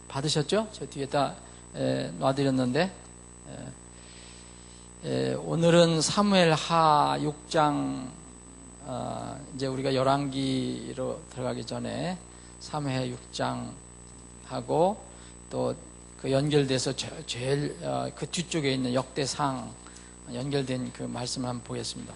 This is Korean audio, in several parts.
받으셨죠? 저 뒤에다 놔드렸는데, 오늘은 사무엘하 6장, 이제 우리가 열왕기로 들어가기 전에 사무엘 6장하고 또 그 연결돼서 제일 그 뒤쪽에 있는 역대상 연결된 그 말씀을 한번 보겠습니다.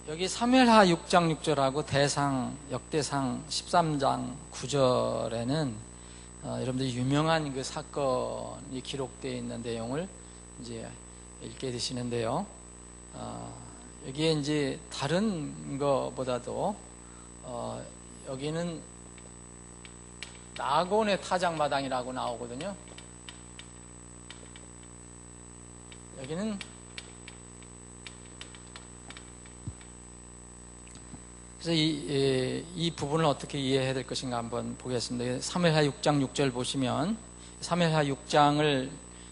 여기 사무엘하 6장 6절하고 대상 역대상 13장 9절에는 여러분들이 유명한 그 사건이 기록되어 있는 내용을 이제 읽게 되시는데요. 여기에 이제 다른 것보다도 여기는 나곤의 타작마당이라고 나오거든요. 여기는 그래서 이 부분을 어떻게 이해해야 될 것인가 한번 보겠습니다. 사무엘하 6장 6절 보시면, 사무엘하 6장을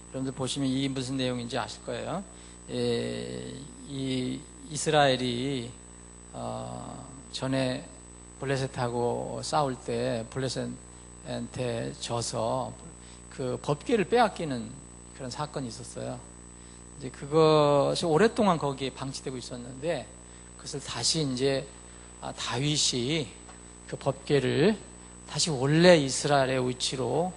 여러분들 보시면 이 무슨 내용인지 아실 거예요. 이 이스라엘이 전에 블레셋하고 싸울 때 블레셋한테 져서 그 법궤를 빼앗기는 그런 사건이 있었어요. 이제 그것이 오랫동안 거기에 방치되고 있었는데, 그것을 다시 이제 다윗이 그 법궤를 다시 원래 이스라엘의 위치로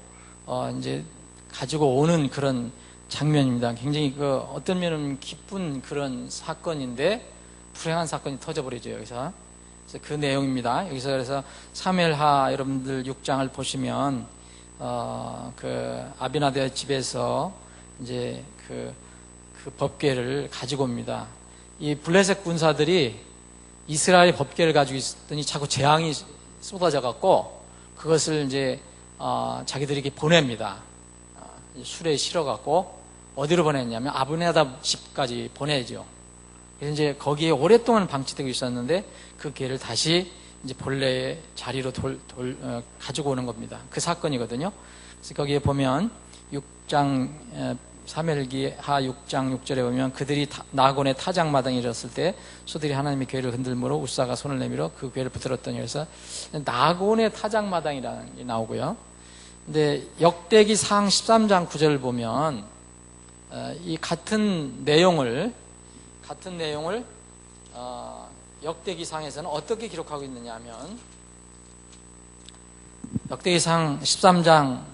이제 가지고 오는 그런 장면입니다. 굉장히 그 어떤 면은 기쁜 그런 사건인데 불행한 사건이 터져버리죠, 여기서. 그래서 그 내용입니다. 여기서 그래서 사무엘하 여러분들 6장을 보시면 그 아비나답의 집에서 이제 그 법궤를 가지고 옵니다. 이 블레셋 군사들이 이스라엘의 법궤를 가지고 있었더니 자꾸 재앙이 쏟아져 갖고 그것을 이제 자기들에게 보냅니다. 술에 실어 갖고 어디로 보냈냐면 아비나답 집까지 보내죠. 그래서 이제 거기에 오랫동안 방치되고 있었는데 그 괴를 다시 이제 본래의 자리로 가지고 오는 겁니다. 그 사건이거든요. 그래서 거기에 보면 6장 사무엘기하 6장 6절에 보면 그들이 나곤의 타작마당에 이르렀을 때 소들이 하나님의 궤를 흔들므로 우사가 손을 내밀어 그 궤를 붙들었더니, 그래서 나곤의 타작마당이라는 게 나오고요. 근데 역대기상 13장 9절을 보면 이 같은 내용을 역대기상에서는 어떻게 기록하고 있느냐 하면, 역대기상 13장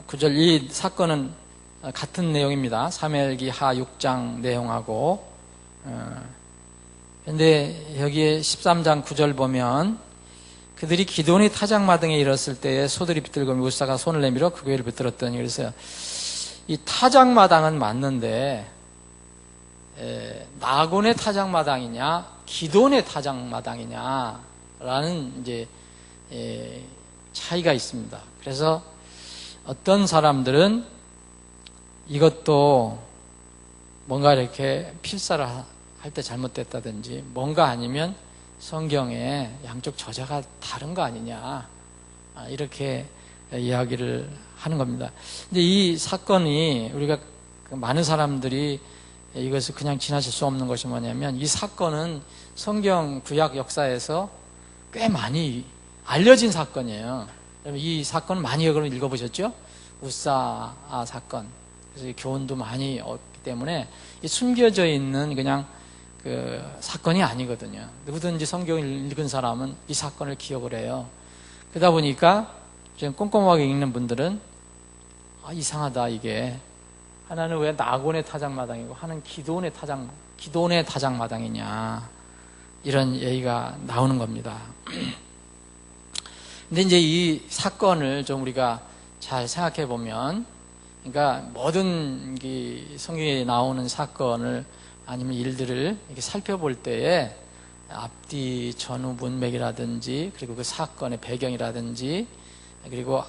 9절 이 사건은 같은 내용입니다. 사무엘기하 6장 내용하고. 근데 여기에 13장 9절 보면 그들이 기돈의 타작마당에 이르렀을 때에 소들이 비틀고 우사가 손을 내밀어 그 궤를 붙들었더니, 그래서 이 타작마당은 맞는데 나곤의 타작마당이냐 기돈의 타작마당이냐라는 이제 차이가 있습니다. 그래서 어떤 사람들은 이것도 뭔가 이렇게 필사를 할 때 잘못됐다든지 뭔가 아니면 성경에 양쪽 저자가 다른 거 아니냐, 이렇게 이야기를 하는 겁니다. 근데 이 사건이 우리가 많은 사람들이 이것을 그냥 지나칠 수 없는 것이 뭐냐면, 이 사건은 성경 구약 역사에서 꽤 많이 알려진 사건이에요. 이 사건을 많이 여러분 읽어보셨죠? 우사 사건. 그래서 교훈도 많이 얻기 때문에 이 숨겨져 있는 그냥 그 사건이 아니거든요. 누구든지 성경을 읽은 사람은 이 사건을 기억을 해요. 그러다 보니까 좀 꼼꼼하게 읽는 분들은 이상하다, 이게 하나는 왜 나곤의 타작마당이고 하나는 기돈의 타작마당이냐, 이런 얘기가 나오는 겁니다. 근데 이제 이 사건을 좀 우리가 잘 생각해 보면, 그러니까 모든 성경에 나오는 사건을 아니면 일들을 이렇게 살펴볼 때에 앞뒤 전후 문맥이라든지, 그리고 그 사건의 배경이라든지, 그리고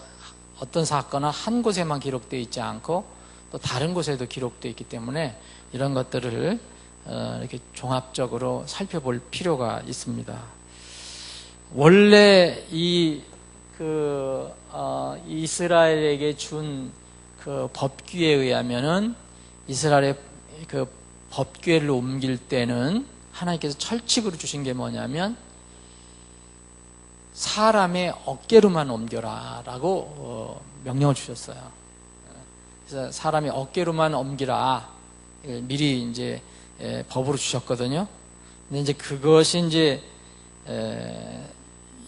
어떤 사건은 한 곳에만 기록되어 있지 않고 또 다른 곳에도 기록되어 있기 때문에 이런 것들을 이렇게 종합적으로 살펴볼 필요가 있습니다. 원래 이 이스라엘에게 준 그 법규에 의하면은 이스라엘의 그 법궤를 옮길 때는 하나님께서 철칙으로 주신 게 뭐냐면 사람의 어깨로만 옮겨라 라고 명령을 주셨어요. 그래서 사람의 어깨로만 옮기라 미리 이제 법으로 주셨거든요. 근데 이제 그것이 이제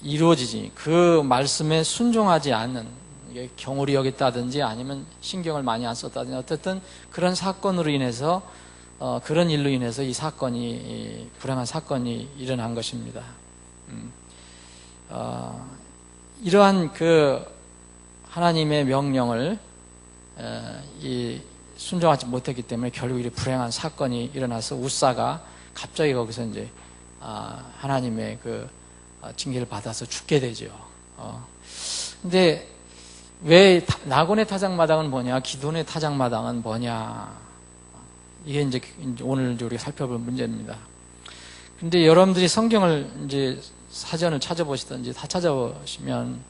이루어지지 그 말씀에 순종하지 않는 경홀히 여겼다든지 아니면 신경을 많이 안 썼다든지 어쨌든 그런 사건으로 인해서 그런 일로 인해서 이 사건이 불행한 사건이 일어난 것입니다. 이러한 그 하나님의 명령을 순종하지 못했기 때문에 결국 이 불행한 사건이 일어나서 웃사가 갑자기 거기서 이제 하나님의 그 징계를 받아서 죽게 되죠. 근데 왜 나곤의 타작마당은 뭐냐, 기돈의 타작마당은 뭐냐, 이게 이제 오늘 우리가 살펴볼 문제입니다. 근데 여러분들이 성경을 이제 사전을 찾아보시든지 다 찾아보시면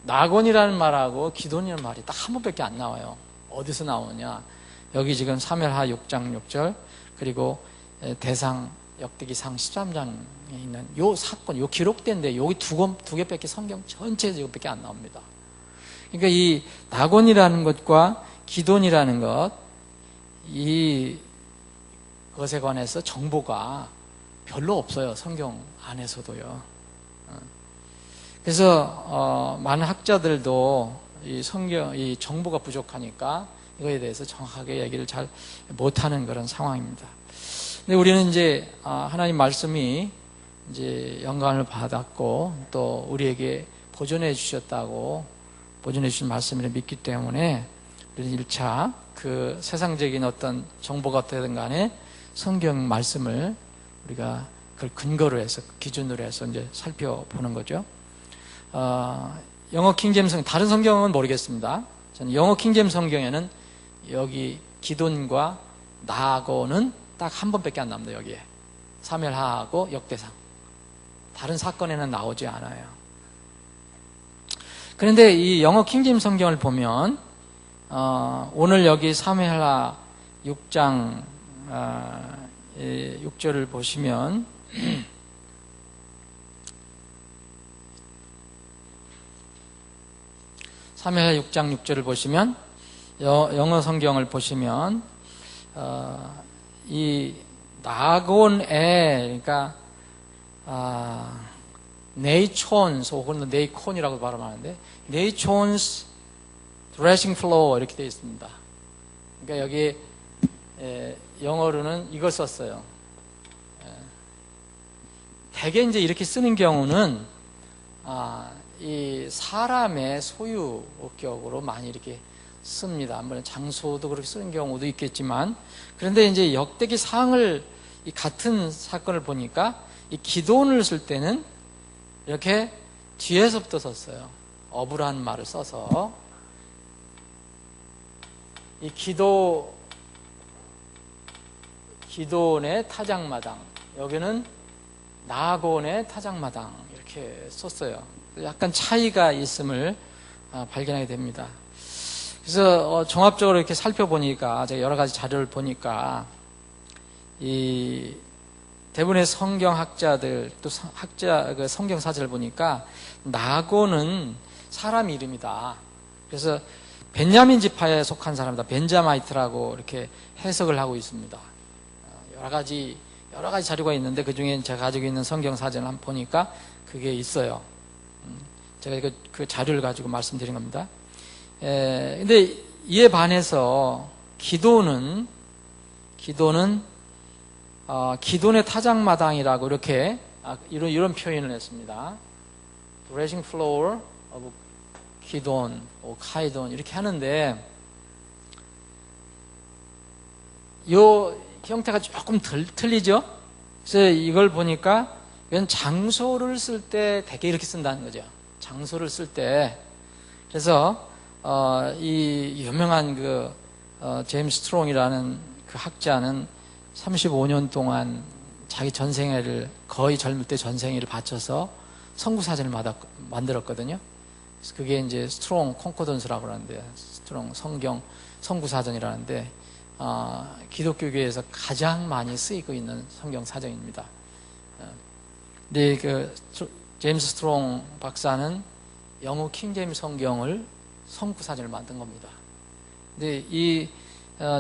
나곤이라는 말하고 기돈이라는 말이 딱 한 번밖에 안 나와요. 어디서 나오냐? 여기 지금 사무엘하 6장 6절 그리고 대상 역대기상 13장에 있는 요 사건, 요 기록된데 여기 두 개밖에 성경 전체에서 이것밖에 안 나옵니다. 그러니까 이 나곤이라는 것과 기돈이라는 것, 이 것에 관해서 정보가 별로 없어요. 성경 안에서도요. 그래서 많은 학자들도 이 정보가 부족하니까 이거에 대해서 정확하게 얘기를 잘 못하는 그런 상황입니다. 근데 우리는 이제 하나님 말씀이 이제 영광을 받았고 또 우리에게 보존해 주셨다고 보존해 주신 말씀을 믿기 때문에 우리는 1차 그 세상적인 어떤 정보가 어떻든 간에 성경 말씀을 우리가 그걸 근거로 해서 기준으로 해서 이제 살펴보는 거죠. 영어 킹제임스 성경, 다른 성경은 모르겠습니다. 저는 영어 킹제임스 성경에는 여기 기돈과 나하고는 딱 한 번밖에 안 나옵니다. 여기에 사무엘하하고 역대상, 다른 사건에는 나오지 않아요. 그런데 이 영어 킹제임스 성경을 보면 오늘 여기 사무엘하 6장 6절을 보시면 사무엘하 6장 6절을 보시면 영어 성경을 보시면 이 나곤의 그러니까 네이촌스 혹은 네이콘이라고 발음하는데 네이촌스 드레싱 플로어 이렇게 되어 있습니다. 그러니까 여기 영어로는 이걸 썼어요. 대개 이제 이렇게 쓰는 경우는 이 사람의 소유격으로 많이 이렇게 씁니다. 물론 장소도 그렇게 쓰는 경우도 있겠지만, 그런데 이제 역대기 상을 이 같은 사건을 보니까 이 기돈을 쓸 때는 이렇게 뒤에서부터 썼어요. 어부라는 말을 써서 이 기돈의 타작마당, 여기는 나곤의 타작마당 이렇게 썼어요. 약간 차이가 있음을 발견하게 됩니다. 그래서 종합적으로 이렇게 살펴보니까 제가 여러 가지 자료를 보니까 이 대부분의 성경학자들 또 그 성경 사전을 보니까 나곤은 사람 이름이다. 그래서 벤야민 지파에 속한 사람이다. 벤자마이트라고 이렇게 해석을 하고 있습니다. 여러 가지 자료가 있는데 그 중에 제가 가지고 있는 성경 사전을 한번 보니까 그게 있어요. 제가 그 자료를 가지고 말씀드린 겁니다. 근데 이에 반해서 기돈의 타작마당이라고 이렇게 이런 표현을 했습니다. Threshing floor of 기돈, 카이돈 이렇게 하는데 요 형태가 조금 틀리죠? 그래서 이걸 보니까 이건 장소를 쓸 때 되게 이렇게 쓴다는 거죠. 장소를 쓸 때. 그래서 이 유명한 제임스 스트롱이라는 그 학자는 35년 동안 자기 전생애를 거의 젊을 때 전생애를 바쳐서 선구사전을 만들었거든요. 그래서 그게 이제 스트롱 콘코던스라고 하는데, 스트롱 성경 선구사전이라는데, 기독교계에서 가장 많이 쓰이고 있는 성경 사전입니다. 근데 제임스 스트롱 박사는 영어 킹제임스 성경을 선구사전을 만든 겁니다. 근데 이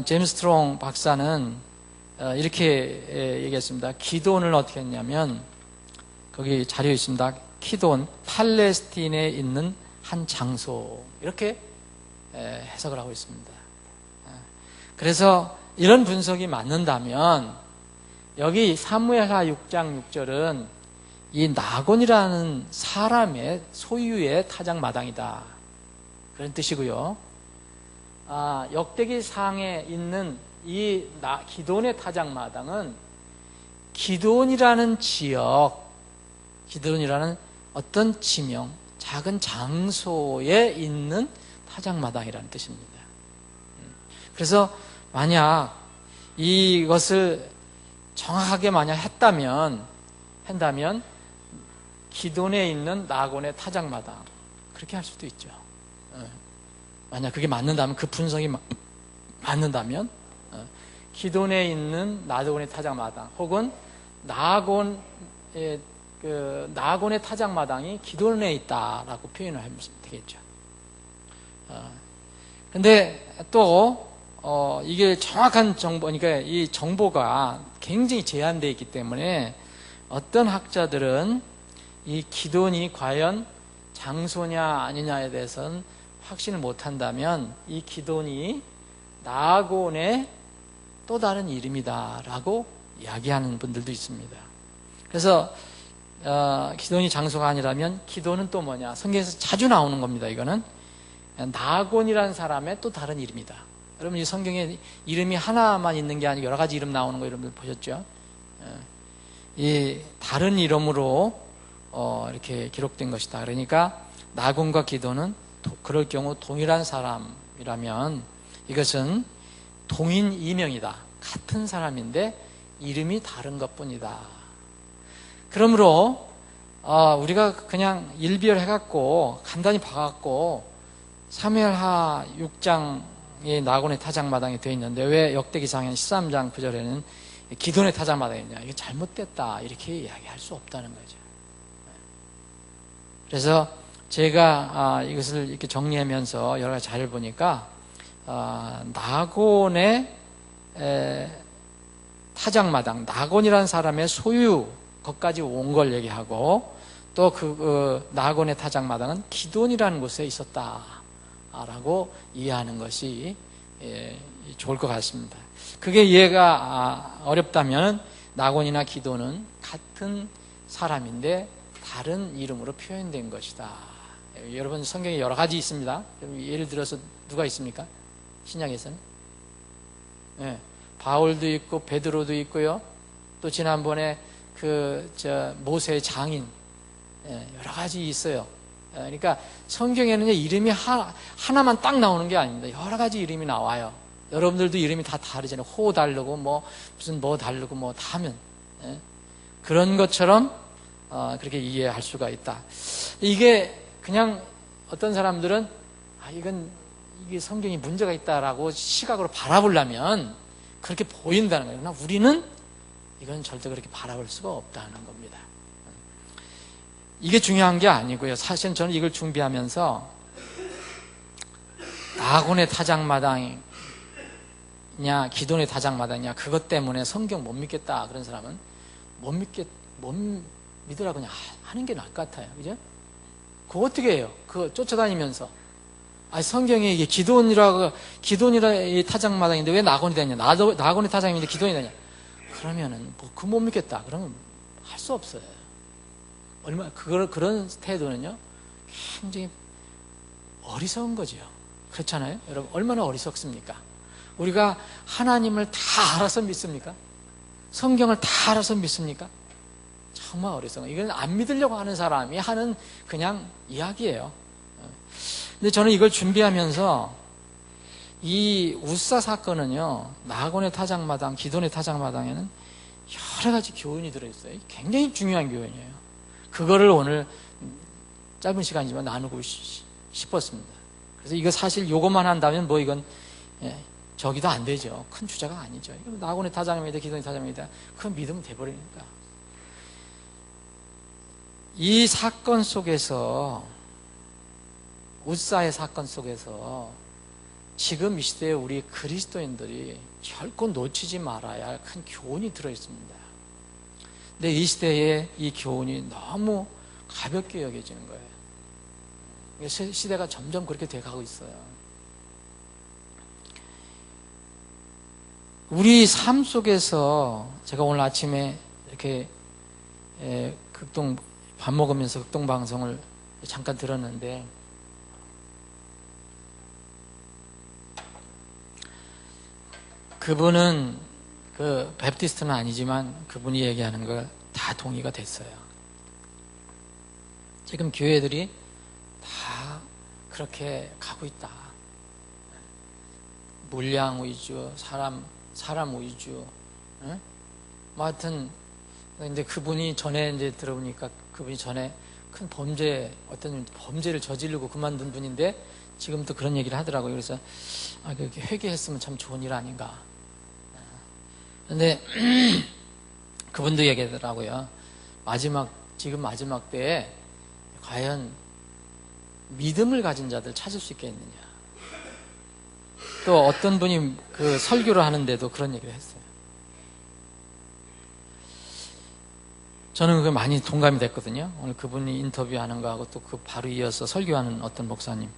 제임스 스트롱 박사는 이렇게 얘기했습니다. 기돈을 어떻게 했냐면, 거기 자료에 있습니다. 기돈, 팔레스틴에 있는 한 장소, 이렇게 해석을 하고 있습니다. 그래서 이런 분석이 맞는다면 여기 사무엘하 6장 6절은 이 나곤이라는 사람의 소유의 타작마당이다, 그런 뜻이고요. 역대기상에 있는 이 기돈의 타작마당은 기돈이라는 지역, 기돈이라는 어떤 지명, 작은 장소에 있는 타작마당이라는 뜻입니다. 그래서 만약 이것을 정확하게 만약 한다면 기돈에 있는 나곤의 타작마당, 그렇게 할 수도 있죠. 만약 그게 맞는다면, 그 분석이 맞는다면 기돈에 있는 나곤의 타작마당, 혹은 나곤의 타작마당이 기돈에 있다라고 표현을 하면 되겠죠. 근데 또 이게 정확한 정보니까, 이 정보가 굉장히 제한되어 있기 때문에 어떤 학자들은 이 기돈이 과연 장소냐 아니냐에 대해서는 확신을 못한다면 이 기돈이 나곤의 또 다른 이름이다라고 이야기하는 분들도 있습니다. 그래서 기돈이 장소가 아니라면 기돈은 또 뭐냐, 성경에서 자주 나오는 겁니다. 이거는 나곤이라는 사람의 또 다른 이름이다. 여러분, 이 성경에 이름이 하나만 있는 게 아니고 여러 가지 이름 나오는 거 여러분들 보셨죠? 이 다른 이름으로 이렇게 기록된 것이다. 그러니까 나곤과 기돈은 그럴 경우 동일한 사람이라면 이것은 동인 이명이다. 같은 사람인데 이름이 다른 것뿐이다. 그러므로 우리가 그냥 일비열해갖고 간단히 봐갖고 사무엘하 6장에 나곤의 타작마당이 되어 있는데 왜 역대기상 13장 9절에는 기돈의 타작마당이 있냐, 이게 잘못됐다, 이렇게 이야기할 수 없다는 거죠. 그래서 제가 이것을 이렇게 정리하면서 여러 가지 자료를 보니까 나곤의 타작마당, 나곤이라는 사람의 소유 것까지 온 걸 얘기하고, 또 나곤의 타작마당은 기돈이라는 곳에 있었다라고 이해하는 것이 좋을 것 같습니다. 그게 이해가 어렵다면 나곤이나 기돈은 같은 사람인데 다른 이름으로 표현된 것이다. 여러분, 성경에 여러 가지 있습니다. 예를 들어서 누가 있습니까? 신약에서는 바울도 있고 베드로도 있고요. 또 지난번에 모세의 장인, 여러 가지 있어요. 그러니까 성경에는 이름이 하나만 딱 나오는 게 아닙니다. 여러 가지 이름이 나와요. 여러분들도 이름이 다 다르잖아요. 호 다르고 무슨 다르고 다 하면 그런 것처럼 그렇게 이해할 수가 있다. 이게 그냥 어떤 사람들은 이게 성경이 문제가 있다라고 시각으로 바라보려면 그렇게 보인다는 거예요. 그러나 우리는 이건 절대 그렇게 바라볼 수가 없다는 겁니다. 이게 중요한 게 아니고요. 사실 저는 이걸 준비하면서 나곤의 타작마당이냐 기돈의 타작마당이냐, 그것 때문에 성경 못 믿겠다 그런 사람은 못 믿으라고 그냥 하는 게 나을 것 같아요. 그죠? 그거 어떻게 해요? 그거 쫓아다니면서 성경에 이게 기돈이라 이 타작마당인데 왜 나곤이 되냐? 나곤의 타작인데 기돈이 되냐? 그러면은 그거 못 믿겠다. 그러면 할 수 없어요. 그런 태도는요, 굉장히 어리석은 거죠. 그렇잖아요? 여러분, 얼마나 어리석습니까? 우리가 하나님을 다 알아서 믿습니까? 성경을 다 알아서 믿습니까? 정말 어리석은, 이건 안 믿으려고 하는 사람이 하는 그냥 이야기예요. 근데 저는 이걸 준비하면서 이 우사 사건은요, 나곤의 타작마당, 기돈의 타작마당에는 여러 가지 교훈이 들어있어요. 굉장히 중요한 교훈이에요. 그거를 오늘 짧은 시간이지만 나누고 싶었습니다. 그래서 이거 사실 요것만 한다면 뭐 이건 저기도 안 되죠. 큰 주제가 아니죠. 이건 낙원의 타작입니다. 기도의 타작입니다. 그건 믿으면 돼버리니까. 이 사건 속에서, 웃사의 사건 속에서 지금 이 시대에 우리 그리스도인들이 결코 놓치지 말아야 할 큰 교훈이 들어있습니다. 근데 이 시대에 이 교훈이 너무 가볍게 여겨지는 거예요. 시대가 점점 그렇게 돼가고 있어요. 우리 삶 속에서 제가 오늘 아침에 이렇게 밥 먹으면서 극동방송을 잠깐 들었는데, 그분은 베프티스트는 아니지만 그분이 얘기하는 걸 다 동의가 됐어요. 지금 교회들이 다 그렇게 가고 있다. 물량 위주, 사람 위주. 응? 뭐 하여튼, 근데 그분이 전에 이제 들어보니까 그분이 전에 큰 어떤 범죄를 저지르고 그만둔 분인데 지금 또 그런 얘기를 하더라고요. 그래서, 그렇게 회개했으면 참 좋은 일 아닌가. 근데, 그분도 얘기하더라고요. 지금 마지막 때에 과연 믿음을 가진 자들 찾을 수 있겠느냐. 또 어떤 분이 그 설교를 하는데도 그런 얘기를 했어요. 저는 그게 많이 동감이 됐거든요. 오늘 그분이 인터뷰하는 거하고 또 그 바로 이어서 설교하는 어떤 목사님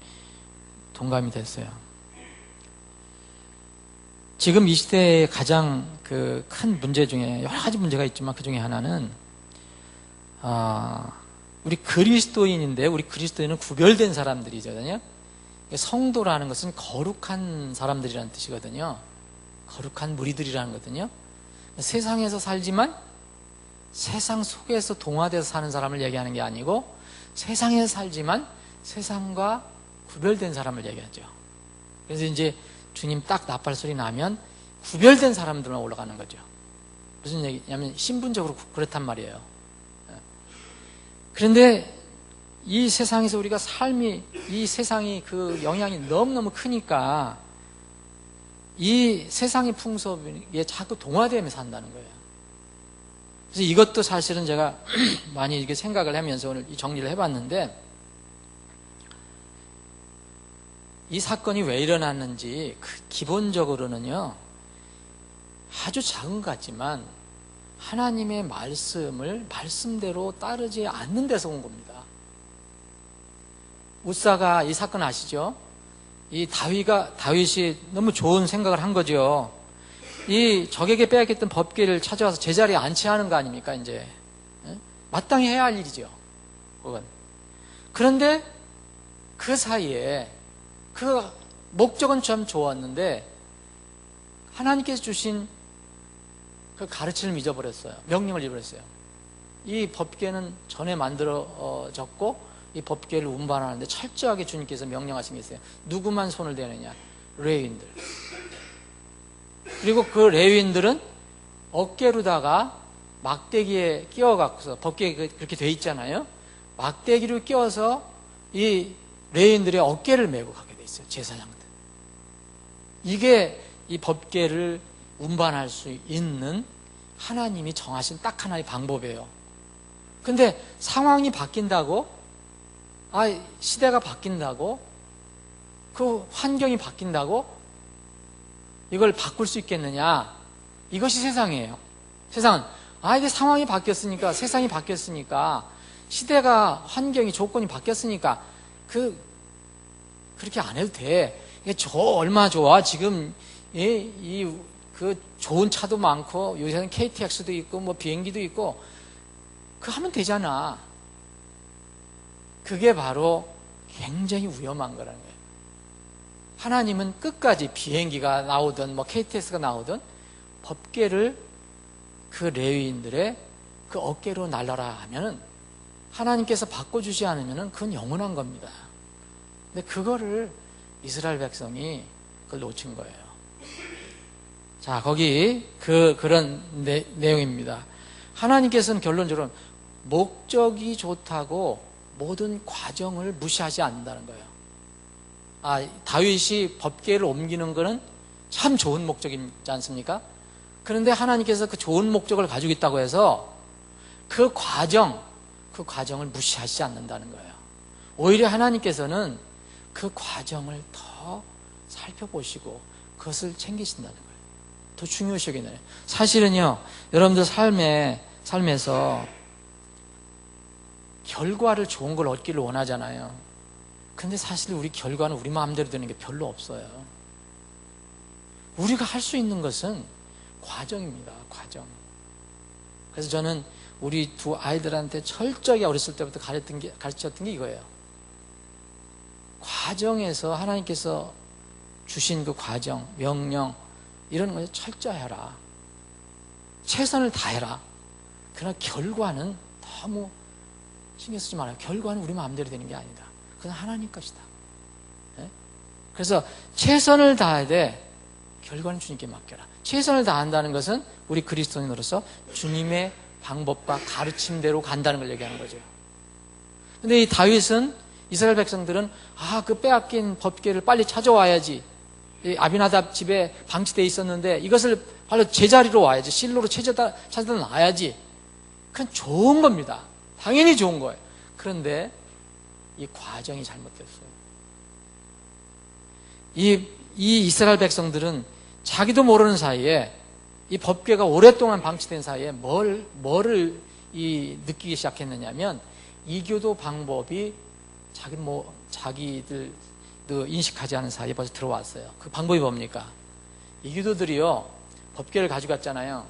동감이 됐어요. 지금 이 시대의 가장 그 큰 문제 중에 여러 가지 문제가 있지만 그 중에 하나는 우리 그리스도인인데 우리 그리스도인은 구별된 사람들이거든요. 성도라는 것은 거룩한 사람들이라는 뜻이거든요. 거룩한 무리들이라는 거거든요. 세상에서 살지만 세상 속에서 동화돼서 사는 사람을 얘기하는 게 아니고 세상에서 살지만 세상과 구별된 사람을 얘기하죠. 그래서 이제 주님 딱 나팔 소리 나면 구별된 사람들만 올라가는 거죠. 무슨 얘기냐면 신분적으로 그렇단 말이에요. 그런데 이 세상에서 우리가 이 세상이 그 영향이 너무너무 크니까 이 세상의 풍속에 자꾸 동화되며 산다는 거예요. 그래서 이것도 사실은 제가 많이 이렇게 생각을 하면서 오늘 이 정리를 해봤는데, 이 사건이 왜 일어났는지 기본적으로는요, 아주 작은 것 같지만 하나님의 말씀대로 따르지 않는 데서 온 겁니다. 웃사가 이 사건 아시죠? 이 다윗이 너무 좋은 생각을 한 거죠. 이 적에게 빼앗겼던 법궤를 찾아와서 제자리에 안치하는 거 아닙니까, 이제. 마땅히 해야 할 일이죠. 그건. 그런데 그 사이에 그 목적은 참 좋았는데 하나님께서 주신 그 가르침을 잊어버렸어요. 명령을 잊어버렸어요. 이 법궤는 전에 만들어졌고 이 법궤를 운반하는데 철저하게 주님께서 명령하신 게 있어요. 누구만 손을 대느냐? 레위인들. 그리고 그 레위인들은 어깨로다가 막대기에 끼워갖고서, 법궤에 그렇게 돼 있잖아요. 막대기를 끼워서 이 레위인들의 어깨를 메고 가게 돼 있어요. 제사장들. 이게 이 법궤를 운반할 수 있는 하나님이 정하신 딱 하나의 방법이에요. 근데 상황이 바뀐다고, 시대가 바뀐다고, 그 환경이 바뀐다고 이걸 바꿀 수 있겠느냐? 이것이 세상이에요. 세상은 이게 상황이 바뀌었으니까, 세상이 바뀌었으니까, 시대가, 환경이, 조건이 바뀌었으니까 그렇게 안 해도 돼. 이게 얼마 좋아. 지금 그 좋은 차도 많고 요새는 KTX도 있고 뭐 비행기도 있고 그거 하면 되잖아. 그게 바로 굉장히 위험한 거라는 거예요. 하나님은 끝까지 비행기가 나오든 뭐 KTX가 나오든 법궤를 그 레위인들의 그 어깨로 날라라 하면은 하나님께서 바꿔주지 않으면은 그건 영원한 겁니다. 근데 그거를 이스라엘 백성이 그걸 놓친 거예요. 자, 거기 그런 내용입니다. 하나님께서는 결론적으로 목적이 좋다고 모든 과정을 무시하지 않는다는 거예요. 다윗이 법궤를 옮기는 거는 참 좋은 목적이지 않습니까? 그런데 하나님께서 그 좋은 목적을 가지고 있다고 해서 그 과정을 무시하지 않는다는 거예요. 오히려 하나님께서는 그 과정을 더 살펴보시고 그것을 챙기신다는 거예요. 더 중요시하겠네요. 사실은요, 여러분들 삶에서 결과를 좋은 걸 얻기를 원하잖아요. 근데 사실 우리 결과는 우리 마음대로 되는 게 별로 없어요. 우리가 할 수 있는 것은 과정입니다. 과정. 그래서 저는 우리 두 아이들한테 철저히 어렸을 때부터 가르쳤던 게 이거예요. 과정에서 하나님께서 주신 그 과정, 명령 이런 것에 철저해라. 최선을 다해라. 그러나 결과는 너무 신경 쓰지 말아요. 결과는 우리 마음대로 되는 게 아니다. 그건 하나님 것이다. 네? 그래서 최선을 다해야 돼. 결과는 주님께 맡겨라. 최선을 다한다는 것은 우리 그리스도인으로서 주님의 방법과 가르침대로 간다는 걸 얘기하는 거죠. 근데 이 다윗은, 이스라엘 백성들은 그 빼앗긴 법궤를 빨리 찾아와야지. 이 아비나답 집에 방치되어 있었는데 이것을 바로 제자리로 와야지. 실로로 찾아다 놔야지. 그건 좋은 겁니다. 당연히 좋은 거예요. 그런데 이 과정이 잘못됐어요. 이 이스라엘 백성들은 자기도 모르는 사이에 이 법궤가 오랫동안 방치된 사이에 뭐를 느끼기 시작했느냐면 이교도 방법이 자기들도 인식하지 않은 사이에 벌써 들어왔어요. 그 방법이 뭡니까? 이교도들이요, 법궤를 가져갔잖아요.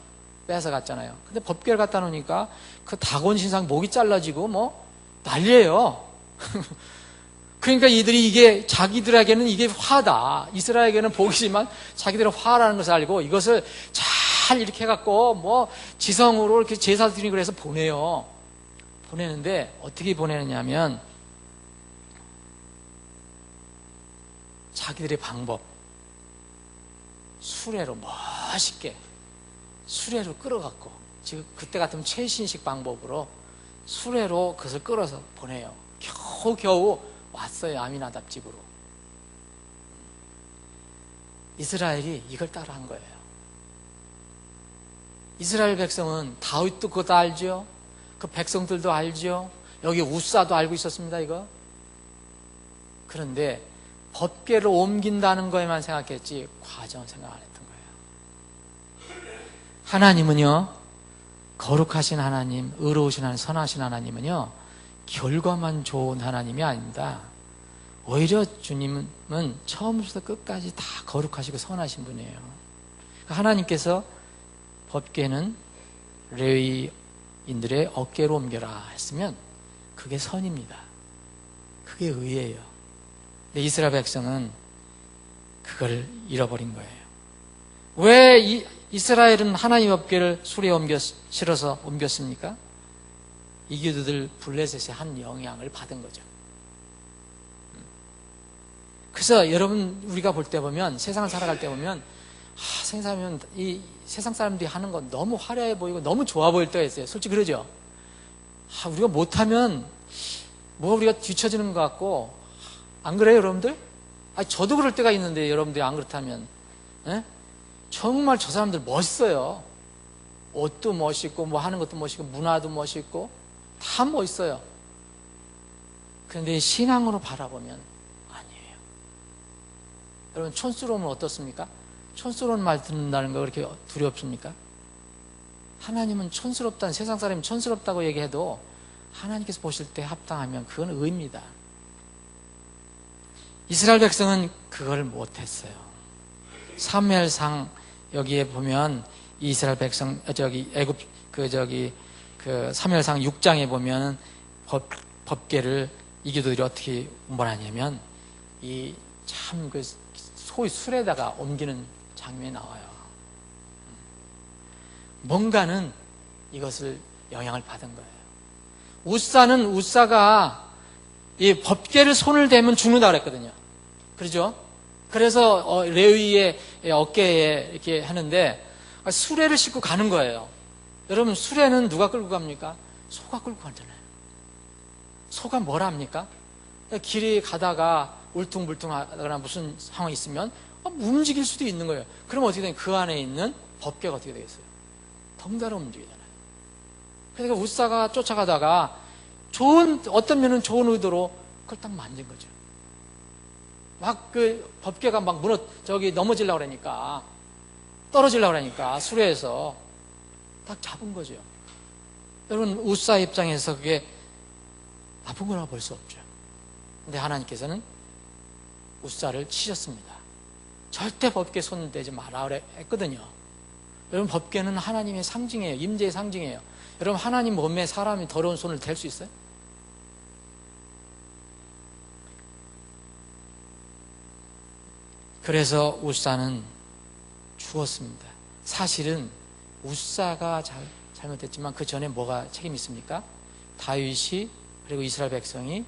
빼앗아 갔잖아요. 근데 법궤를 갖다 놓으니까 그 다곤 신상 목이 잘라지고 난리예요. 그러니까 이들이 자기들에게는 이게 화다. 이스라엘에게는 복이지만 자기들은 화라는 것을 알고 이것을 잘 이렇게 해갖고 지성으로 이렇게 제사 드리고 그래서 보내요. 보내는데 어떻게 보내느냐면 자기들의 방법, 수레로 멋있게 수레로 끌어갖고, 지금 그때 같으면 최신식 방법으로 수레로 그것을 끌어서 보내요. 겨우 왔어요. 아미나답 집으로. 이스라엘이 이걸 따라한 거예요. 이스라엘 백성은 다윗도 그것도 알죠. 그 백성들도 알죠. 여기 우사도 알고 있었습니다. 이거. 그런데 법궤를 옮긴다는 거에만 생각했지 과정은 생각 안 했던 거예요. 하나님은요, 거룩하신 하나님, 의로우신 하나님, 선하신 하나님은요, 결과만 좋은 하나님이 아닙니다. 오히려 주님은 처음부터 끝까지 다 거룩하시고 선하신 분이에요. 하나님께서 법궤는 레위인들의 어깨로 옮겨라 했으면 그게 선입니다. 그게 의예요. 근데 이스라엘 백성은 그걸 잃어버린 거예요. 왜 이스라엘은 하나님 법궤를 수레에 실어서 옮겼습니까? 이교도들 블레셋의 한 영향을 받은 거죠. 그래서 여러분, 우리가 볼 때 보면, 세상을 살아갈 때 보면, 이 세상 사람들이 하는 건 너무 화려해 보이고 너무 좋아 보일 때가 있어요. 솔직히 그러죠? 우리가 못하면 우리가 뒤처지는 것 같고, 안 그래요, 여러분들? 저도 그럴 때가 있는데 여러분들이 안 그렇다면, 정말 저 사람들 멋있어요. 옷도 멋있고 하는 것도 멋있고 문화도 멋있고 다 멋있어요. 그런데 신앙으로 바라보면 아니에요. 여러분, 촌스러움은 어떻습니까? 촌스러운 말 듣는다는 거 그렇게 두렵습니까? 하나님은 촌스럽다는, 세상 사람이 촌스럽다고 얘기해도 하나님께서 보실 때 합당하면 그건 의입니다. 이스라엘 백성은 그걸 못했어요. 사무엘상 여기에 보면 이스라엘 백성, 사무엘상 6장에 보면 법궤를 이교도들이 어떻게 운반하냐면 소위 술에다가 옮기는 장면이 나와요. 뭔가는 이것을 영향을 받은 거예요. 우사가 이 법궤를 손을 대면 죽는다 그랬거든요. 그렇죠? 그래서 레위의 어깨에 이렇게 하는데 수레를 싣고 가는 거예요. 여러분, 수레는 누가 끌고 갑니까? 소가 끌고 가잖아요. 소가 뭘 합니까? 길이 가다가 울퉁불퉁하거나 무슨 상황이 있으면 움직일 수도 있는 거예요. 그럼 어떻게 되냐? 그 안에 있는 법궤가 어떻게 되겠어요? 덩달아 움직이잖아요. 그러니까 우사가 쫓아가다가 어떤 면은 좋은 의도로 그걸 딱 만진 거죠. 막 그 법궤가 막 넘어지려고 그러니까, 떨어지려고 그러니까, 수레에서 딱 잡은 거죠. 여러분, 우사 입장에서 그게 나쁜 거라고 볼 수 없죠. 근데 하나님께서는 우사를 치셨습니다. 절대 법궤에 손 대지 마라 했거든요. 여러분, 법궤는 하나님의 상징이에요. 임재의 상징이에요. 여러분, 하나님 몸에 사람이 더러운 손을 댈 수 있어요? 그래서 우사는 죽었습니다. 사실은 우사가 잘못했지만 그 전에 뭐가 책임이 있습니까? 다윗이 그리고 이스라엘 백성이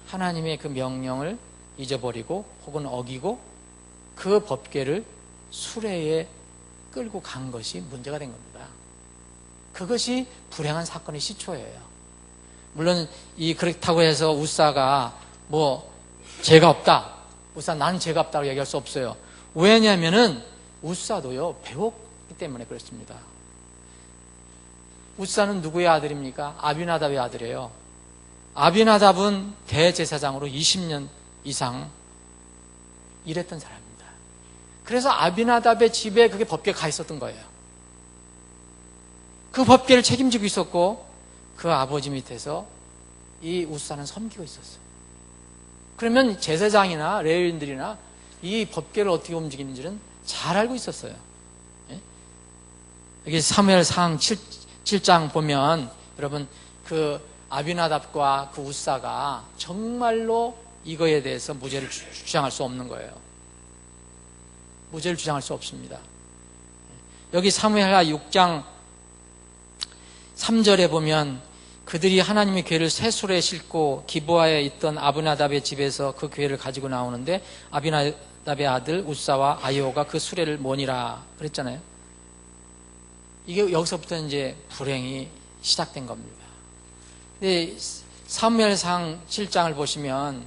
하나님의 그 명령을 잊어버리고 혹은 어기고 그 법궤를 수레에 끌고 간 것이 문제가 된 겁니다. 그것이 불행한 사건의 시초예요. 물론 그렇다고 해서 우사가 죄가 없다, 우사 나는 죄가 없다고 얘기할 수 없어요. 왜냐하면은 우사도요 배웠기 때문에 그렇습니다. 우사는 누구의 아들입니까? 아비나답의 아들이에요. 아비나답은 대제사장으로 20년 이상 일했던 사람입니다. 그래서 아비나답의 집에 그게 법궤가 가 있었던 거예요. 그 법궤를 책임지고 있었고 그 아버지 밑에서 이 우사는 섬기고 있었어요. 그러면 제사장이나 레위인들이나 이 법궤를 어떻게 움직이는지는 잘 알고 있었어요. 여기 사무엘상 7장 보면 여러분 그 아비나답과 그 우사가 정말로 이거에 대해서 무죄를 주장할 수 없는 거예요. 무죄를 주장할 수 없습니다. 여기 사무엘하 6장 3절에 보면 그들이 하나님의 궤를 새 수레에 싣고 기브아에 있던 아비나답의 집에서 그 궤를 가지고 나오는데 아비나답의 아들 우사와 아이오가 그 수레를 모니라 그랬잖아요. 이게 여기서부터 이제 불행이 시작된 겁니다. 근데 사무엘상 7장을 보시면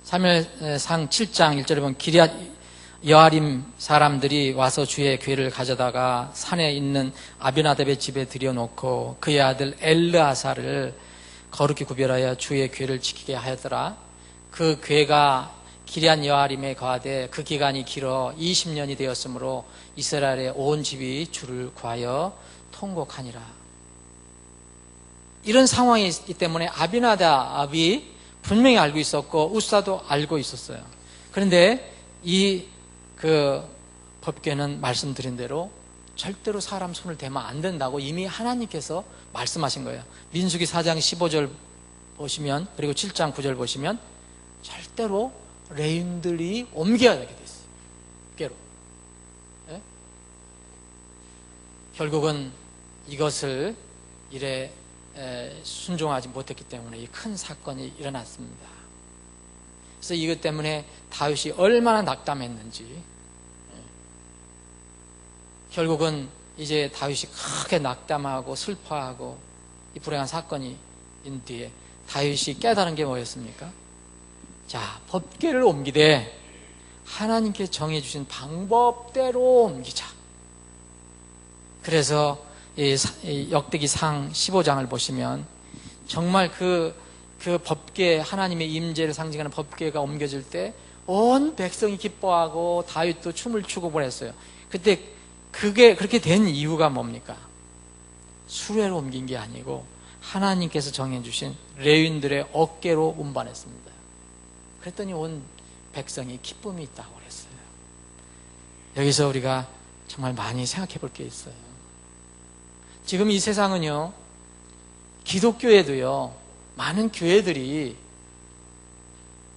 사무엘상 7장 1절에 보면 기럇 여아림 사람들이 와서 주의 궤를 가져다가 산에 있는 아비나답의 집에 들여놓고 그의 아들 엘르아사를 거룩히 구별하여 주의 궤를 지키게 하였더라. 그 궤가 기럇 여아림에 거하되 그 기간이 길어 20년이 되었으므로 이스라엘의 온 집이 주를 구하여 통곡하니라. 이런 상황이 있기 때문에 아비나답이 분명히 알고 있었고 우사도 알고 있었어요. 그런데 그 법궤는 말씀드린 대로 절대로 사람 손을 대면 안 된다고 이미 하나님께서 말씀하신 거예요. 민수기 4장 15절 보시면 그리고 7장 9절 보시면 절대로 레위인들이 옮겨야 되게 됐어요. 궤로. 예? 결국은 이것을 순종하지 못했기 때문에 이 큰 사건이 일어났습니다. 그래서 이것 때문에 다윗이 얼마나 낙담했는지 결국은 이제 다윗이 크게 낙담하고 슬퍼하고 이 불행한 사건이 있는 뒤에 다윗이 깨달은 게 뭐였습니까? 자, 법궤를 옮기되 하나님께 정해주신 방법대로 옮기자. 그래서 이 역대기상 15장을 보시면 정말 그 법궤, 하나님의 임재를 상징하는 법궤가 옮겨질 때 온 백성이 기뻐하고 다윗도 춤을 추고 그랬어요. 그때 그게 그렇게 된 이유가 뭡니까? 수레로 옮긴 게 아니고 하나님께서 정해주신 레위인들의 어깨로 운반했습니다. 그랬더니 온 백성이 기쁨이 있다고 그랬어요. 여기서 우리가 정말 많이 생각해 볼 게 있어요. 지금 이 세상은요, 기독교에도요, 많은 교회들이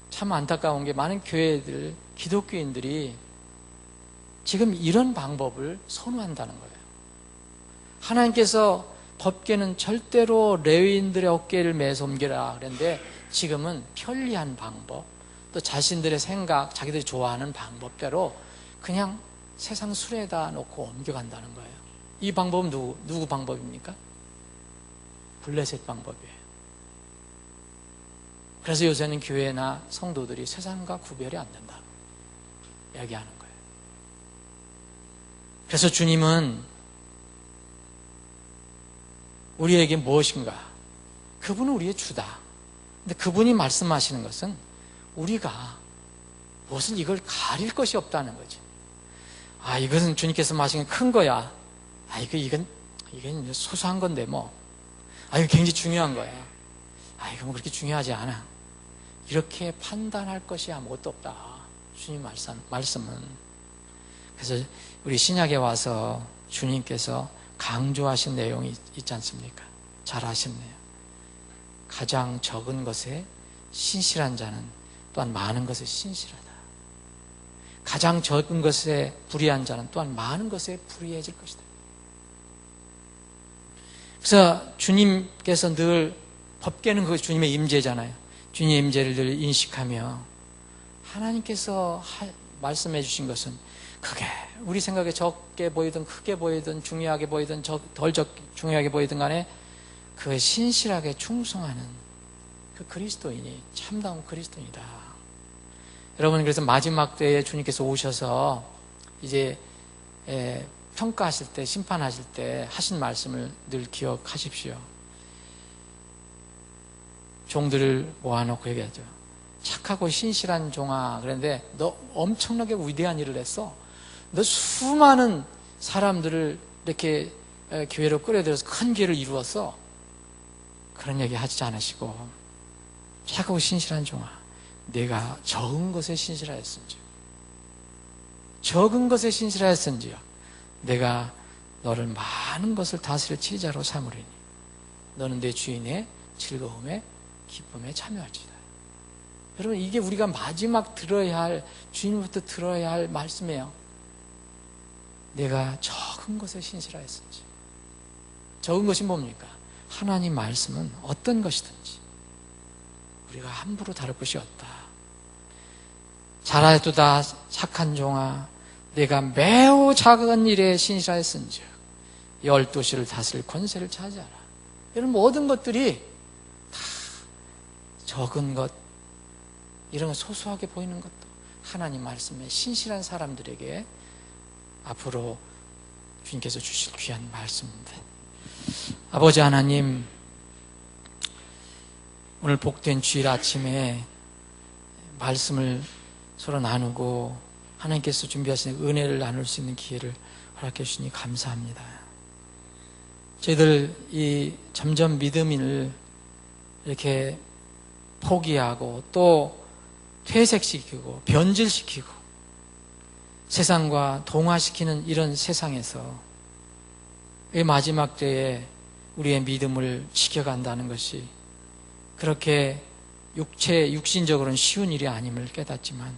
참 안타까운 게 많은 교회들, 기독교인들이 지금 이런 방법을 선호한다는 거예요. 하나님께서 법궤는 절대로 레위인들의 어깨를 매서 옮기라 그랬는데 지금은 편리한 방법, 또 자신들의 생각, 자기들이 좋아하는 방법대로 그냥 세상 수레에다 놓고 옮겨간다는 거예요. 이 방법은 누구 방법입니까? 블레셋 방법이에요. 그래서 요새는 교회나 성도들이 세상과 구별이 안 된다 이야기하는 거예요. 그래서 주님은 우리에게 무엇인가? 그분은 우리의 주다. 근데 그분이 말씀하시는 것은 우리가 무엇을 이걸 가릴 것이 없다는 거지. 아, 이것은 주님께서 말하신 큰 거야. 아, 이건 소소한 건데 뭐. 아, 이거 굉장히 중요한 거야. 아, 이거 뭐 그렇게 중요하지 않아. 이렇게 판단할 것이 아무것도 없다. 주님 말씀은. 그래서 우리 신약에 와서 주님께서 강조하신 내용이 있지 않습니까? 잘 아셨네요. 가장 적은 것에 신실한 자는 또한 많은 것에 신실하다. 가장 적은 것에 불의한 자는 또한 많은 것에 불의해질 것이다. 그래서 주님께서 늘 법계는 그것이 주님의 임재잖아요. 주님의 임재를 늘 인식하며 하나님께서 말씀해 주신 것은 그게 우리 생각에 적게 보이든 크게 보이든 중요하게 보이든 덜 중요하게 보이든 간에 그 신실하게 충성하는 그 그리스도인이 참다운 그리스도인이다. 여러분, 그래서 마지막 때에 주님께서 오셔서 이제 평가하실 때, 심판하실 때 하신 말씀을 늘 기억하십시오. 종들을 모아놓고 얘기하죠. 착하고 신실한 종아. 그런데 너 엄청나게 위대한 일을 했어. 너 수많은 사람들을 이렇게 교회로 끌어들여서 큰 길을 이루었어. 그런 얘기 하지 않으시고 착하고 신실한 종아, 내가 적은 것에 신실하였은지요. 적은 것에 신실하였은지요. 내가 너를 많은 것을 다스릴 지휘자로 삼으리니 너는 내 주인의 즐거움에 기쁨에 참여할지다. 여러분, 이게 우리가 마지막 들어야 할, 주님부터 들어야 할 말씀이에요. 내가 적은 것에 신실하였은지. 적은 것이 뭡니까? 하나님 말씀은 어떤 것이든지 우리가 함부로 다룰 것이 없다. 잘하였도다 착한 종아, 내가 매우 작은 일에 신실하였은즉 12시를 다스릴 권세를 차지하라. 이런 모든 것들이 다 적은 것, 이런 소소하게 보이는 것도 하나님 말씀에 신실한 사람들에게 앞으로 주님께서 주실 귀한 말씀입니다. 아버지 하나님, 오늘 복된 주일 아침에 말씀을 서로 나누고 하나님께서 준비하신 은혜를 나눌 수 있는 기회를 허락해 주시니 감사합니다. 저희들 이 점점 믿음을 이렇게 포기하고 또 퇴색시키고 변질시키고 세상과 동화시키는 이런 세상에서 이 마지막 때에 우리의 믿음을 지켜간다는 것이 그렇게 육신적으로는 쉬운 일이 아님을 깨닫지만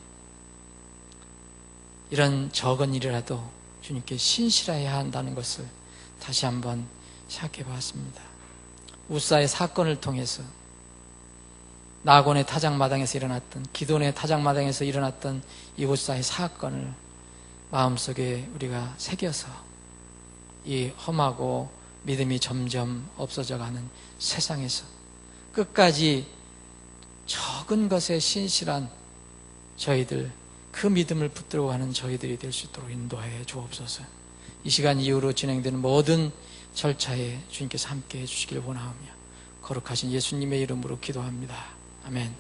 이런 적은 일이라도 주님께 신실해야 한다는 것을 다시 한번 생각해 봤습니다. 우사의 사건을 통해서 나곤의 타작마당에서 일어났던, 기돈의 타작마당에서 일어났던 이 우사의 사건을 마음속에 우리가 새겨서 이 험하고 믿음이 점점 없어져가는 세상에서 끝까지 적은 것에 신실한 저희들, 그 믿음을 붙들고 가는 저희들이 될 수 있도록 인도하여 주옵소서. 이 시간 이후로 진행되는 모든 절차에 주님께서 함께해 주시길 원하오며 거룩하신 예수님의 이름으로 기도합니다. 아멘.